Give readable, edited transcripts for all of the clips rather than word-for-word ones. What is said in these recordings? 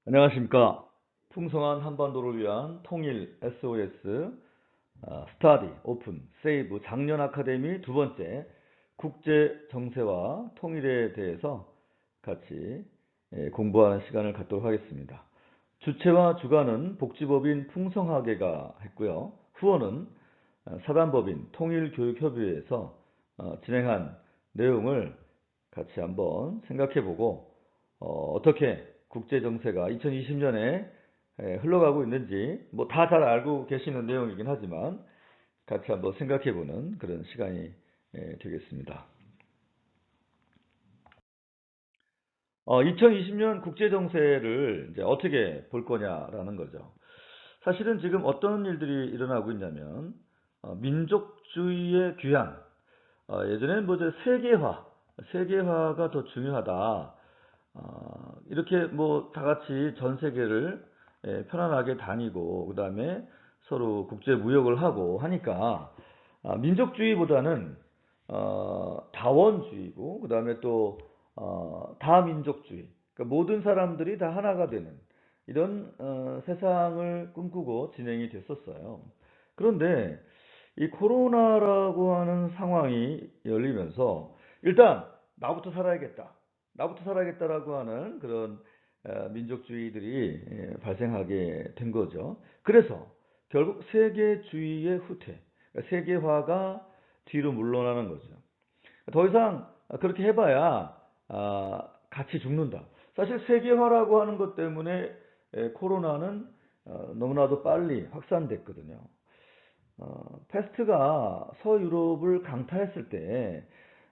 안녕하십니까. 풍성한 한반도를 위한 통일 SOS 스타디 오픈 세이브 작년 아카데미 두 번째 국제 정세와 통일에 대해서 같이 공부하는 시간을 갖도록 하겠습니다. 주체와 주관은 복지법인 풍성하게가 했고요. 후원은 사단법인 통일교육협의회에서 진행한 내용을 같이 한번 생각해보고 어떻게 국제정세가 2020년에 흘러가고 있는지 뭐 다 잘 알고 계시는 내용이긴 하지만 같이 한번 생각해보는 그런 시간이 되겠습니다. 2020년 국제정세를 이제 어떻게 볼 거냐라는 거죠. 사실은 지금 어떤 일들이 일어나고 있냐면 민족주의의 귀환, 예전에는 뭐 이제 세계화가 더 중요하다. 이렇게 뭐 다 같이 전 세계를 편안하게 다니고 그다음에 서로 국제 무역을 하고 하니까 민족주의보다는 다원주의고 그다음에 또 다민족주의, 그러니까 모든 사람들이 다 하나가 되는 이런 세상을 꿈꾸고 진행이 됐었어요. 그런데 이 코로나라고 하는 상황이 열리면서 일단 나부터 살아야겠다. 나부터 살아야겠다라고 하는 그런 민족주의들이 발생하게 된 거죠. 그래서 결국 세계주의의 후퇴, 세계화가 뒤로 물러나는 거죠. 더 이상 그렇게 해봐야 같이 죽는다. 사실 세계화라고 하는 것 때문에 코로나는 너무나도 빨리 확산됐거든요. 패스트가 서유럽을 강타했을 때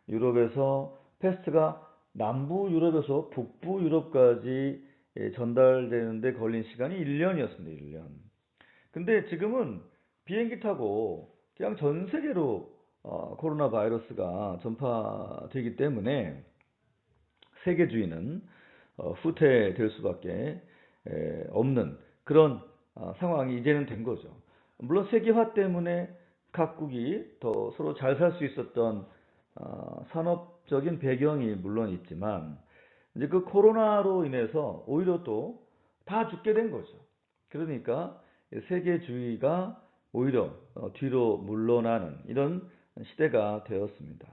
유럽에서 패스트가 남부 유럽에서 북부 유럽까지 전달되는데 걸린 시간이 1년이었습니다. 1년. 근데 지금은 비행기 타고 그냥 전 세계로 코로나 바이러스가 전파되기 때문에 세계주의는 후퇴될 수밖에 없는 그런 상황이 이제는 된 거죠. 물론 세계화 때문에 각국이 더 서로 잘 살 수 있었던 산업적인 배경이 물론 있지만 이제 그 코로나로 인해서 오히려 또 다 죽게 된 거죠. 그러니까 세계주의가 오히려 뒤로 물러나는 이런 시대가 되었습니다.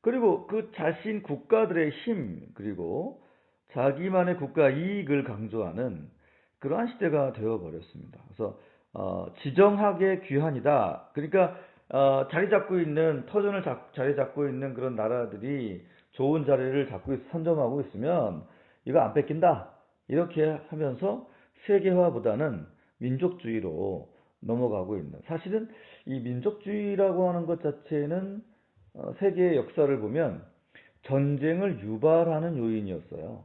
그리고 그 자신 국가들의 힘, 그리고 자기만의 국가 이익을 강조하는 그러한 시대가 되어버렸습니다. 그래서 지정학의 귀환이다. 그러니까 자리 잡고 있는 터전을 자리 잡고 있는 그런 나라들이 좋은 자리를 선점하고 있으면 이거 안 뺏긴다. 이렇게 하면서 세계화보다는 민족주의로 넘어가고 있는. 사실은 이 민족주의라고 하는 것 자체는 세계의 역사를 보면 전쟁을 유발하는 요인이었어요.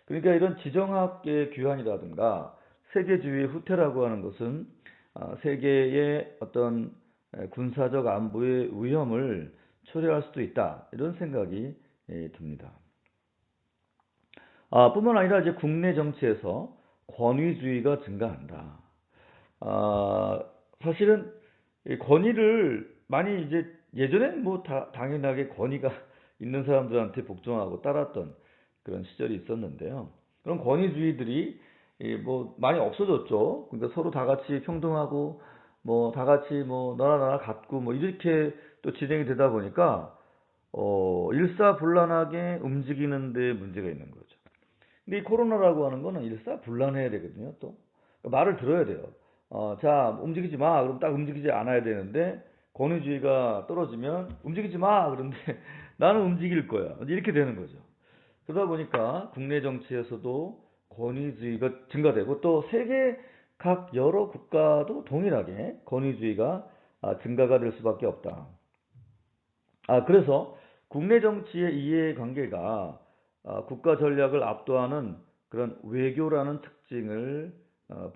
그러니까 이런 지정학의 귀환이라든가 세계주의 후퇴라고 하는 것은 세계의 어떤 군사적 안보의 위험을 초래할 수도 있다. 이런 생각이 듭니다. 뿐만 아니라 이제 국내 정치에서 권위주의가 증가한다. 사실은 이 권위를 많이 이제 예전엔 뭐 당연하게 권위가 있는 사람들한테 복종하고 따랐던 그런 시절이 있었는데요. 그런 권위주의들이 뭐 많이 없어졌죠. 그러니까 서로 다 같이 평등하고 뭐 다 같이 뭐 너나 나나 같고 뭐 이렇게 또 진행이 되다 보니까 일사불란하게 움직이는 데 문제가 있는 거죠. 근데 이 코로나라고 하는 거는 일사불란해야 되거든요, 또. 그러니까 말을 들어야 돼요. 자, 움직이지 마. 그럼 딱 움직이지 않아야 되는데, 권위주의가 떨어지면, 움직이지 마. 그런데 나는 움직일 거야. 이렇게 되는 거죠. 그러다 보니까 국내 정치에서도 권위주의가 증가되고, 또 세계 각 여러 국가도 동일하게 권위주의가 증가가 될 수밖에 없다. 그래서 국내 정치의 이해관계가 국가 전략을 압도하는 그런 외교라는 특징을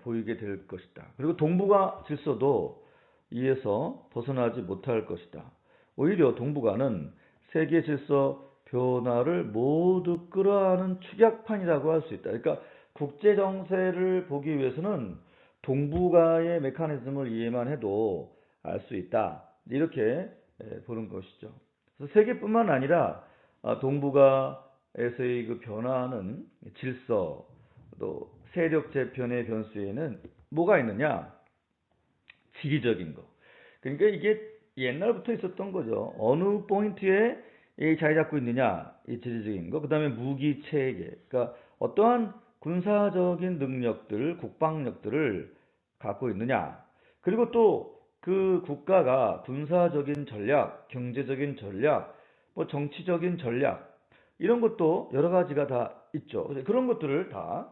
보이게 될 것이다. 그리고 동북아 질서도 이에서 벗어나지 못할 것이다. 오히려 동북아는 세계 질서 변화를 모두 끌어안는 축약판이라고 할 수 있다. 그러니까 국제 정세를 보기 위해서는 동북아의 메커니즘을 이해만 해도 알 수 있다. 이렇게 보는 것이죠. 그래서 세계뿐만 아니라 동북아에서의 그 변화하는 질서, 또 세력 재편의 변수에는 뭐가 있느냐? 지리적인 거. 그러니까 이게 옛날부터 있었던 거죠. 어느 포인트에 자리 잡고 있느냐, 이 지리적인 거. 그다음에 무기 체계. 그러니까 어떠한 군사적인 능력들, 국방력들을 갖고 있느냐. 그리고 또 그 국가가 군사적인 전략, 경제적인 전략, 뭐 정치적인 전략 이런 것도 여러 가지가 다 있죠. 그런 것들을 다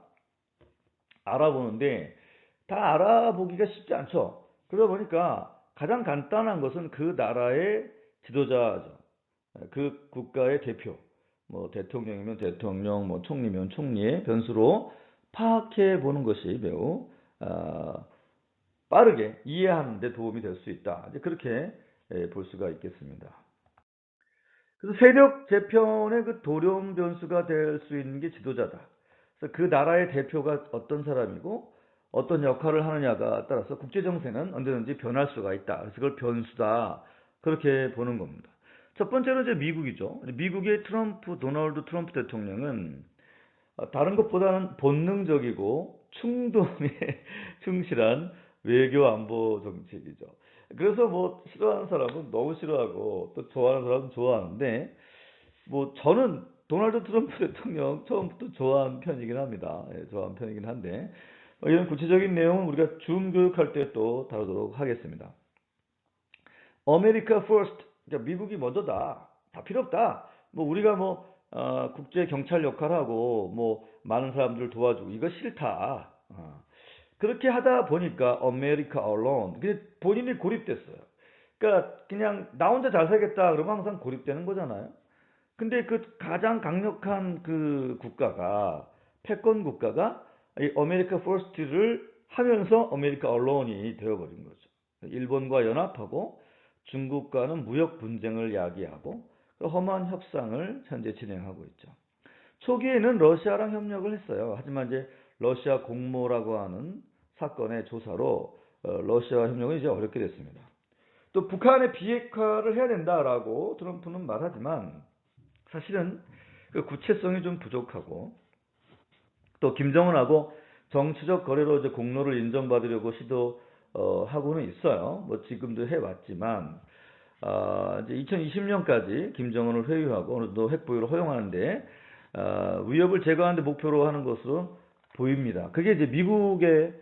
알아보는데 다 알아보기가 쉽지 않죠. 그러다 보니까 가장 간단한 것은 그 나라의 지도자죠. 그 국가의 대표, 뭐 대통령이면 대통령, 뭐 총리면 총리의 변수로 파악해 보는 것이 매우 빠르게 이해하는 데 도움이 될 수 있다. 이제 그렇게 볼 수가 있겠습니다. 그래서 세력 재편의 그 도령 변수가 될 수 있는 게 지도자다. 그래서 그 나라의 대표가 어떤 사람이고 어떤 역할을 하느냐가 따라서 국제 정세는 언제든지 변할 수가 있다. 그래서 그걸 변수다. 그렇게 보는 겁니다. 첫 번째로 이제 미국이죠. 미국의 도널드 트럼프 대통령은 다른 것보다는 본능적이고 충동에 충실한 외교 안보 정책이죠. 그래서 뭐 싫어하는 사람은 너무 싫어하고 또 좋아하는 사람은 좋아하는데 뭐 저는 도널드 트럼프 대통령 처음부터 좋아하는 편이긴 합니다. 좋아하는 편이긴 한데 이런 구체적인 내용은 우리가 줌 교육할 때 또 다루도록 하겠습니다. 아메리카 퍼스트, 그러니까 미국이 먼저다. 다 필요 없다. 뭐 우리가 뭐 국제 경찰 역할하고 뭐 많은 사람들을 도와주고 이거 싫다. 그렇게 하다 보니까 아메리카 alone 본인이 고립됐어요. 그러니까 그냥 나 혼자 잘 살겠다 그러면 항상 고립되는 거잖아요. 근데 그 가장 강력한 그 국가가 패권 국가가 이 아메리카 퍼스트를 하면서 아메리카 언론이 되어버린 거죠. 일본과 연합하고 중국과는 무역 분쟁을 야기하고 험한 협상을 현재 진행하고 있죠. 초기에는 러시아랑 협력을 했어요. 하지만 이제 러시아 공모라고 하는 사건의 조사로 러시아와 협력은 이제 어렵게 됐습니다. 또 북한의 비핵화를 해야 된다라고 트럼프는 말하지만 사실은 그 구체성이 좀 부족하고 또 김정은하고 정치적 거래로 이제 공로를 인정받으려고 시도하고는 있어요. 뭐 지금도 해왔지만 이제 2020년까지 김정은을 회유하고 어느 정도 핵보유를 허용하는데 위협을 제거하는 데 목표로 하는 것으로 보입니다. 그게 이제 미국의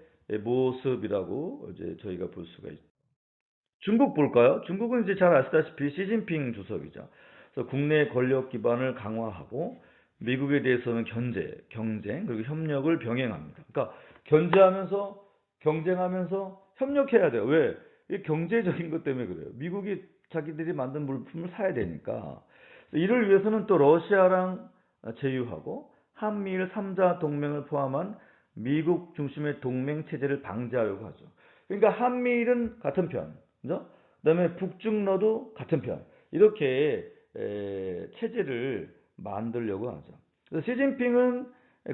모습이라고 이제 저희가 볼 수가 있죠. 중국 볼까요? 중국은 이제 잘 아시다시피 시진핑 주석이죠. 그래서 국내 권력 기반을 강화하고 미국에 대해서는 경쟁, 그리고 협력을 병행합니다. 그러니까 견제하면서 경쟁하면서 협력해야 돼요. 왜? 이 경제적인 것 때문에 그래요. 미국이 자기들이 만든 물품을 사야 되니까. 이를 위해서는 또 러시아랑 제휴하고 한미일 3자 동맹을 포함한 미국 중심의 동맹 체제를 방지하려고 하죠. 그러니까 한미일은 같은 편, 그죠? 그다음에 북중러도 같은 편. 이렇게 체제를 만들려고 하죠. 그래서 시진핑은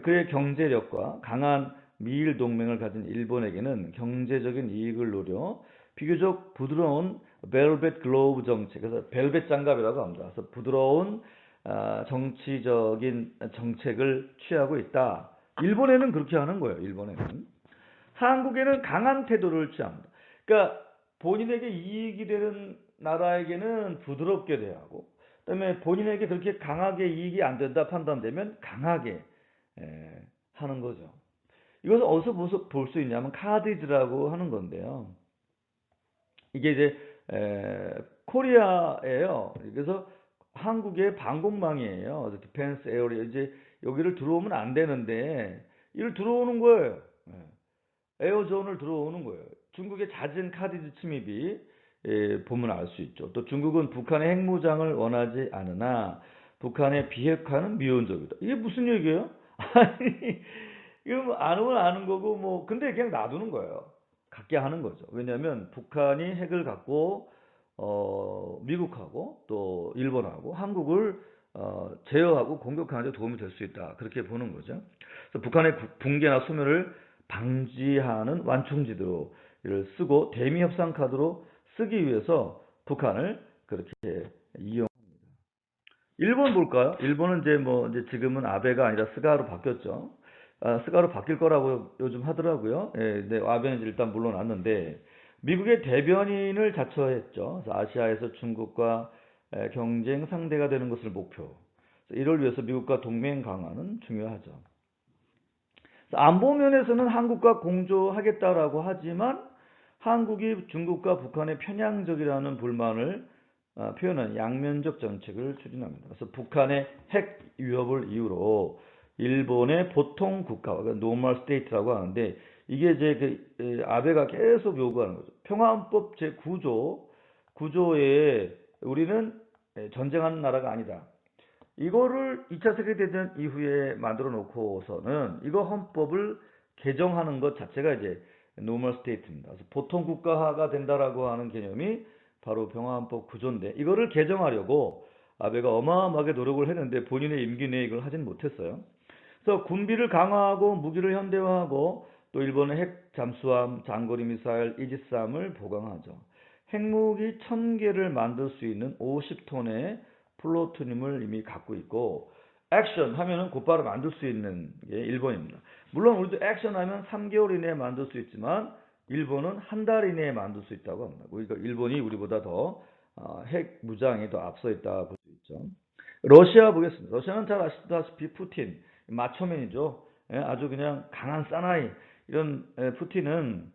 그의 경제력과 강한 미일 동맹을 가진 일본에게는 경제적인 이익을 노려 비교적 부드러운 벨벳 글로브 정책, 그래서 벨벳 장갑이라고 합니다. 그래서 부드러운 정치적인 정책을 취하고 있다. 일본에는 그렇게 하는 거예요. 일본에는. 한국에는 강한 태도를 취합니다. 그러니까 본인에게 이익이 되는 나라에게는 부드럽게 대하고 그다음에 본인에게 그렇게 강하게 이익이 안 된다 판단되면 강하게 하는 거죠. 이것을 어디서 볼 수 있냐면 카디즈라고 하는 건데요. 이게 이제 코리아예요. 그래서 한국의 방공망이에요. 디펜스 에어리어 이제 여기를 들어오면 안 되는데 이를 들어오는 거예요. 에어존을 들어오는 거예요. 중국의 잦은 카디즈 침입이 보면 알 수 있죠. 또 중국은 북한의 핵무장을 원하지 않으나 북한의 비핵화는 미온적이다. 이게 무슨 얘기예요? 아니 이거 뭐 아는 아는 거고 뭐 근데 그냥 놔두는 거예요. 갖게 하는 거죠. 왜냐하면 북한이 핵을 갖고 미국하고 또 일본하고 한국을 제어하고 공격하는 데 도움이 될 수 있다. 그렇게 보는 거죠. 그래서 북한의 붕괴나 소멸을 방지하는 완충지도를 쓰고 대미 협상 카드로 쓰기 위해서 북한을 그렇게 이용. 일본 볼까요? 일본은 이제 지금은 아베가 아니라 스가로 바뀌었죠. 스가로 바뀔 거라고 요즘 하더라고요. 예, 네, 아베는 일단 물러났는데 미국의 대변인을 자처했죠. 그래서 아시아에서 중국과 경쟁 상대가 되는 것을 목표. 이를 위해서 미국과 동맹 강화는 중요하죠. 안보 면에서는 한국과 공조하겠다라고 하지만 한국이 중국과 북한의 편향적이라는 불만을 표현한 양면적 정책을 추진합니다. 그래서 북한의 핵 위협을 이유로 일본의 보통 국가와 노멀 스테이트라고 하는데 이게 이제 아베가 계속 요구하는 거죠. 평화헌법 제9조에 우리는 전쟁하는 나라가 아니다. 이거를 2차 세계대전 이후에 만들어 놓고서는 이거 헌법을 개정하는 것 자체가 이제 노멀 스테이트입니다. 그래서 보통 국가화가 된다라고 하는 개념이 바로 평화헌법 구조인데 이거를 개정하려고 아베가 어마어마하게 노력을 했는데 본인의 임기 내에 이걸 하진 못했어요. 그래서 군비를 강화하고 무기를 현대화하고 또 일본의 핵 잠수함, 장거리 미사일 이지스함을 보강하죠. 핵무기 1000개를 만들 수 있는 50톤의 플루토늄을 이미 갖고 있고 액션 하면은 곧바로 만들 수 있는 게 일본입니다. 물론 우리도 액션 하면 3개월 이내에 만들 수 있지만 일본은 한 달 이내에 만들 수 있다고 합니다. 그러니까 일본이 우리보다 더 핵 무장이 더 앞서 있다 볼 수 있죠. 러시아 보겠습니다. 러시아는 잘 아시다시피 푸틴 마초맨이죠. 예, 아주 그냥 강한 사나이 이런 푸틴은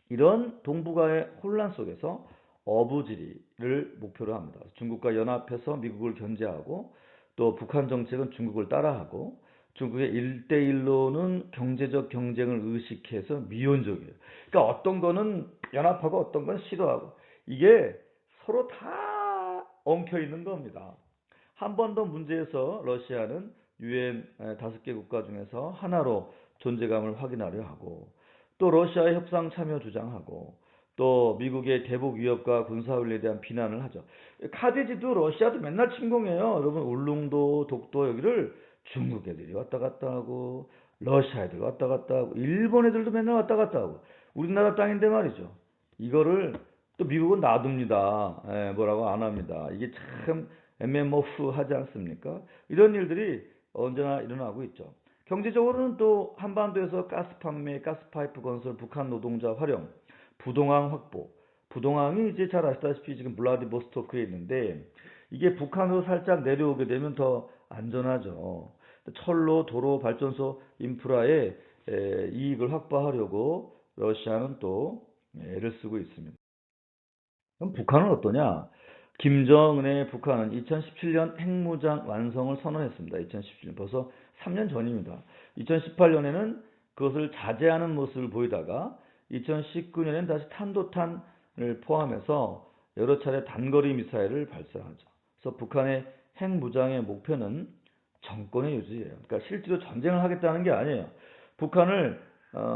이런 동북아의 혼란 속에서 어부지리를 목표로 합니다. 중국과 연합해서 미국을 견제하고 또 북한 정책은 중국을 따라하고 중국의 일대일로는 경제적 경쟁을 의식해서 미온적이에요. 그러니까 어떤 거는 연합하고 어떤 건 싫어하고 이게 서로 다 엉켜 있는 겁니다. 한 번 더 문제에서 러시아는 유엔 5개 국가 중에서 하나로 존재감을 확인하려 하고 또 러시아의 협상 참여 주장하고 또 미국의 대북 위협과 군사훈련에 대한 비난을 하죠. 카디지도 러시아도 맨날 침공해요. 여러분 울릉도, 독도 여기를 중국 애들이 왔다 갔다 하고 러시아 애들 왔다 갔다 하고 일본 애들도 맨날 왔다 갔다 하고 우리나라 땅인데 말이죠. 이거를 또 미국은 놔둡니다. 뭐라고 안 합니다. 이게 참 애매모호하지 않습니까? 이런 일들이 언제나 일어나고 있죠. 경제적으로는 또 한반도에서 가스 판매, 가스 파이프 건설, 북한 노동자 활용, 부동항 확보. 부동항이 이제 잘 아시다시피 지금 블라디보스토크에 있는데 이게 북한으로 살짝 내려오게 되면 더 안전하죠. 철로, 도로, 발전소 인프라에 이익을 확보하려고 러시아는 또 애를 쓰고 있습니다. 그럼 북한은 어떠냐? 김정은의 북한은 2017년 핵무장 완성을 선언했습니다. 2017년 벌써 3년 전입니다. 2018년에는 그것을 자제하는 모습을 보이다가 2019년엔 다시 탄도탄을 포함해서 여러 차례 단거리 미사일을 발사하죠. 그래서 북한의 핵무장의 목표는 정권의 유지예요. 그러니까 실제로 전쟁을 하겠다는 게 아니에요. 북한을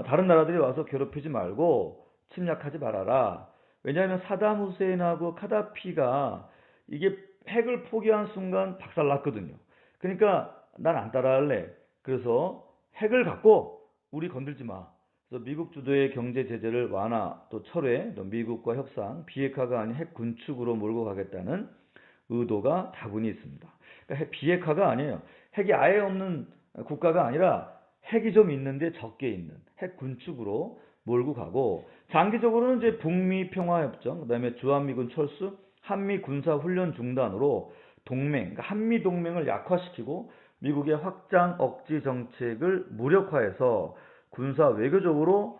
다른 나라들이 와서 괴롭히지 말고 침략하지 말아라. 왜냐하면 사담 후세인하고 카다피가 이게 핵을 포기한 순간 박살났거든요. 그러니까 난 안 따라할래. 그래서 핵을 갖고 우리 건들지 마. 그래서 미국 주도의 경제 제재를 완화 또 철회, 또 미국과 협상, 비핵화가 아닌 핵 군축으로 몰고 가겠다는 의도가 다분히 있습니다. 그러니까 비핵화가 아니에요. 핵이 아예 없는 국가가 아니라 핵이 좀 있는데 적게 있는 핵 군축으로 몰고 가고 장기적으로는 이제 북미 평화협정, 그다음에 주한미군 철수, 한미 군사 훈련 중단으로 동맹, 그러니까 한미 동맹을 약화시키고 미국의 확장 억지 정책을 무력화해서 군사 외교적으로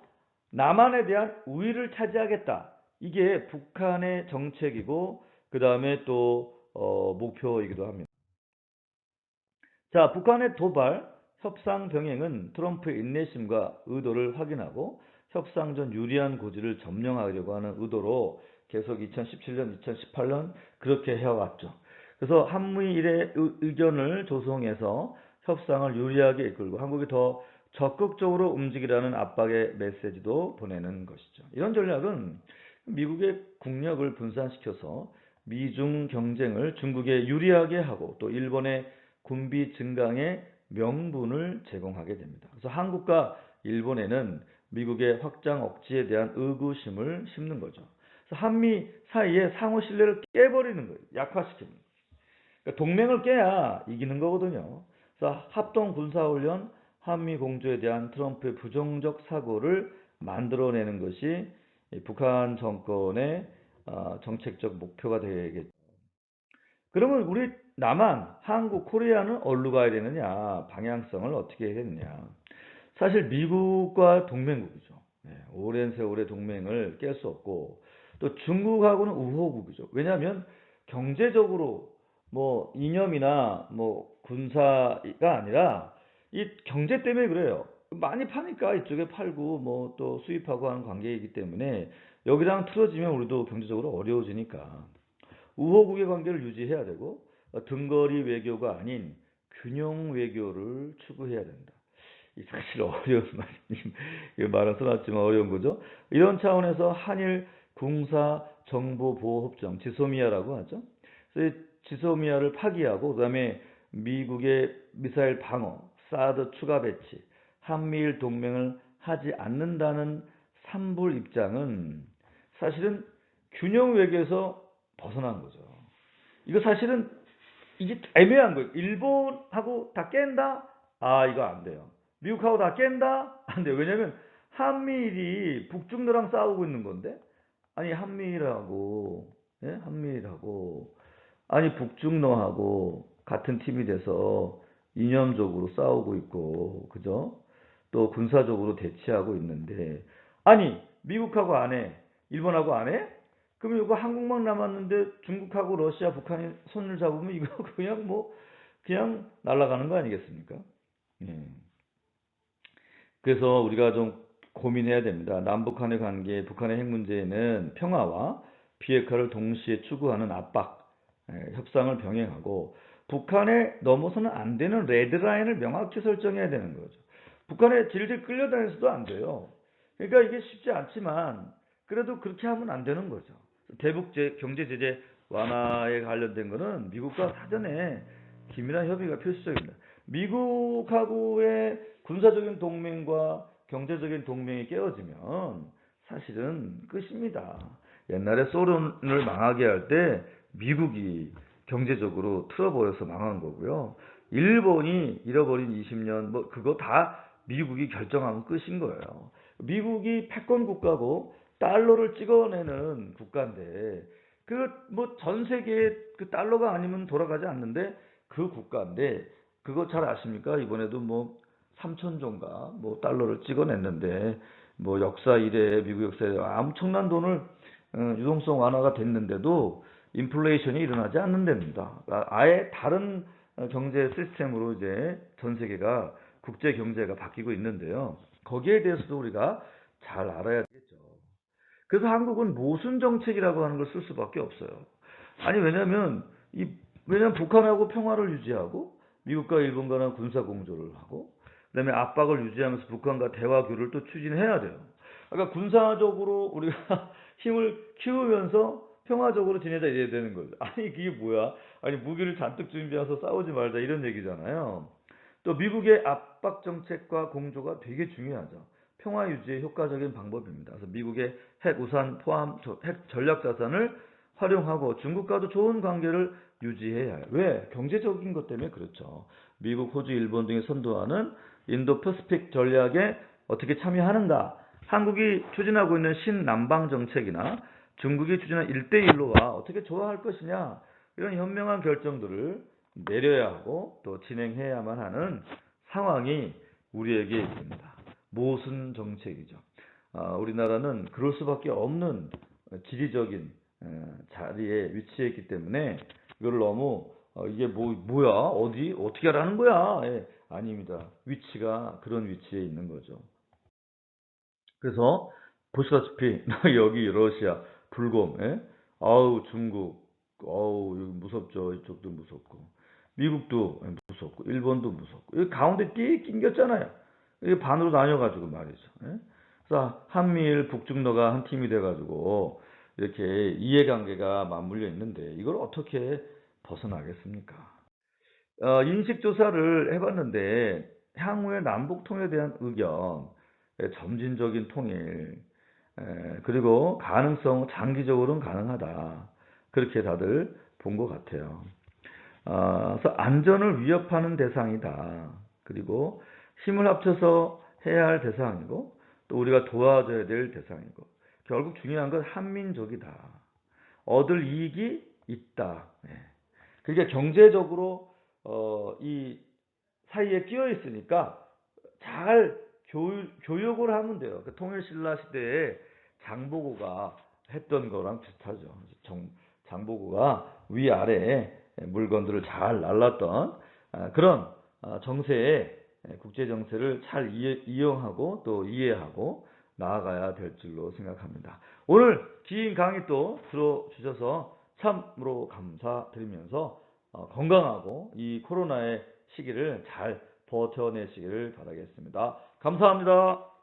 남한에 대한 우위를 차지하겠다. 이게 북한의 정책이고 그다음에 또 목표이기도 합니다. 자, 북한의 도발, 협상 병행은 트럼프의 인내심과 의도를 확인하고 협상 전 유리한 고지를 점령하려고 하는 의도로 계속 2017년, 2018년 그렇게 해왔죠. 그래서 한미일의 의견을 조성해서 협상을 유리하게 이끌고 한국이 더 적극적으로 움직이라는 압박의 메시지도 보내는 것이죠. 이런 전략은 미국의 국력을 분산시켜서 미중 경쟁을 중국에 유리하게 하고 또 일본의 군비 증강의 명분을 제공하게 됩니다. 그래서 한국과 일본에는 미국의 확장 억지에 대한 의구심을 심는 거죠. 그래서 한미 사이에 상호 신뢰를 깨버리는 거예요. 약화시키는 거예요. 그러니까 동맹을 깨야 이기는 거거든요. 그래서 합동 군사훈련, 한미 공조에 대한 트럼프의 부정적 사고를 만들어내는 것이 북한 정권의 정책적 목표가 되겠죠. 그러면 우리 남한, 한국, 코리아는 어디로 가야 되느냐? 방향성을 어떻게 해야 되느냐? 사실 미국과 동맹국이죠. 오랜 세월의 동맹을 깰 수 없고 또 중국하고는 우호국이죠. 왜냐하면 경제적으로 뭐 이념이나 뭐 군사가 아니라 이 경제 때문에 그래요. 많이 파니까 이쪽에 팔고 뭐 또 수입하고 하는 관계이기 때문에 여기랑 틀어지면 우리도 경제적으로 어려워지니까 우호국의 관계를 유지해야 되고 등거리 외교가 아닌 균형 외교를 추구해야 된다. 이 사실 어려운 말이 말은 써놨지만 어려운 거죠. 이런 차원에서 한일 군사 정보 보호 협정 지소미아라고 하죠. 그래서 지소미아를 파기하고 그다음에 미국의 미사일 방어, 사드 추가 배치, 한미일 동맹을 하지 않는다는 삼불 입장은 사실은 균형 외교에서 벗어난 거죠. 이거 사실은 이게 애매한 거예요. 일본하고 다 깬다? 아, 이거 안 돼요. 미국하고 다 깬다? 안 돼요. 왜냐면 한미일이 북중러랑 싸우고 있는 건데, 아니 한미일하고, 예? 한미일하고, 아니 북중러하고 같은 팀이 돼서 이념적으로 싸우고 있고, 그죠? 또 군사적으로 대치하고 있는데, 아니 미국하고 안 해, 일본하고 안 해? 그럼 이거 한국만 남았는데 중국하고 러시아, 북한이 손을 잡으면 이거 그냥 뭐 그냥 날아가는 거 아니겠습니까? 예. 그래서 우리가 좀 고민해야 됩니다. 남북한의 관계, 북한의 핵 문제에는 평화와 비핵화를 동시에 추구하는 압박, 협상을 병행하고 북한에 넘어서는 안 되는 레드라인을 명확히 설정해야 되는 거죠. 북한에 질질 끌려다녀서도 안 돼요. 그러니까 이게 쉽지 않지만 그래도 그렇게 하면 안 되는 거죠. 대북 경제 제재 완화에 관련된 거는 미국과 사전에 긴밀한 협의가 필수적입니다. 미국하고의 군사적인 동맹과 경제적인 동맹이 깨어지면 사실은 끝입니다. 옛날에 소련을 망하게 할 때 미국이 경제적으로 틀어버려서 망한 거고요. 일본이 잃어버린 20년 뭐 그거 다 미국이 결정하면 끝인 거예요. 미국이 패권 국가고 달러를 찍어내는 국가인데 그 뭐 전 세계에 그 달러가 아니면 돌아가지 않는데 그 국가인데 그거 잘 아십니까? 이번에도 뭐 3천조인가 뭐 달러를 찍어냈는데 뭐 역사 이래 미국 역사 이래 엄청난 돈을 유동성 완화가 됐는데도 인플레이션이 일어나지 않는답니다. 아예 다른 경제 시스템으로 이제 전 세계가 국제 경제가 바뀌고 있는데요. 거기에 대해서도 우리가 잘 알아야 되겠죠. 그래서 한국은 모순 정책이라고 하는 걸 쓸 수밖에 없어요. 아니 왜냐면 북한하고 평화를 유지하고 미국과 일본과는 군사 공조를 하고 그다음에 압박을 유지하면서 북한과 대화 교류를 또 추진해야 돼요. 그러니까 군사적으로 우리가 힘을 키우면서 평화적으로 지내자 이래야 되는 거죠. 아니 그게 뭐야? 아니 무기를 잔뜩 준비해서 싸우지 말자 이런 얘기잖아요. 또 미국의 압박 정책과 공조가 되게 중요하죠. 평화 유지의 효과적인 방법입니다. 그래서 미국의 핵 우산 포함 핵 전략 자산을 활용하고 중국과도 좋은 관계를 유지해야 해요. 왜? 경제적인 것 때문에 그렇죠. 미국, 호주, 일본 등이 선도하는 인도 퍼시픽 전략에 어떻게 참여하는가? 한국이 추진하고 있는 신남방 정책이나 중국이 추진한 1대1로와 어떻게 조화할 것이냐? 이런 현명한 결정들을 내려야 하고 또 진행해야만 하는 상황이 우리에게 있습니다. 모순 정책이죠. 우리나라는 그럴 수밖에 없는 지리적인 자리에 위치해 있기 때문에 이걸 너무 이게 뭐야 어디 어떻게 하라는 거야? 예, 아닙니다. 위치가 그런 위치에 있는 거죠. 그래서 보시다시피 여기 러시아 불곰, 예? 아우 중국, 아우 여기 무섭죠. 이쪽도 무섭고 미국도 무섭고 일본도 무섭고 여기 가운데 띠 낑겼잖아요. 이게 반으로 나뉘어가지고 말이죠. 예? 그래서 한미일 북중러가 한 팀이 돼가지고 이렇게 이해관계가 맞물려 있는데 이걸 어떻게 벗어나겠습니까? 인식 조사를 해봤는데 향후의 남북 통일에 대한 의견, 점진적인 통일, 그리고 가능성 장기적으로는 가능하다. 그렇게 다들 본 것 같아요. 그래서 안전을 위협하는 대상이다. 그리고 힘을 합쳐서 해야 할 대상이고 또 우리가 도와줘야 될 대상이고 결국 중요한 건 한민족이다. 얻을 이익이 있다. 예. 그러니까 경제적으로 이 사이에 끼어 있으니까 잘 교육을 하면 돼요. 그 통일신라 시대에 장보고가 했던 거랑 비슷하죠. 장보고가 위아래 물건들을 잘 날랐던 그런 정세에 국제 정세를 잘 이용하고 또 이해하고 나아가야 될 줄로 생각합니다. 오늘 긴 강의 또 들어주셔서 참으로 감사드리면서 건강하고 이 코로나의 시기를 잘 버텨내시기를 바라겠습니다. 감사합니다.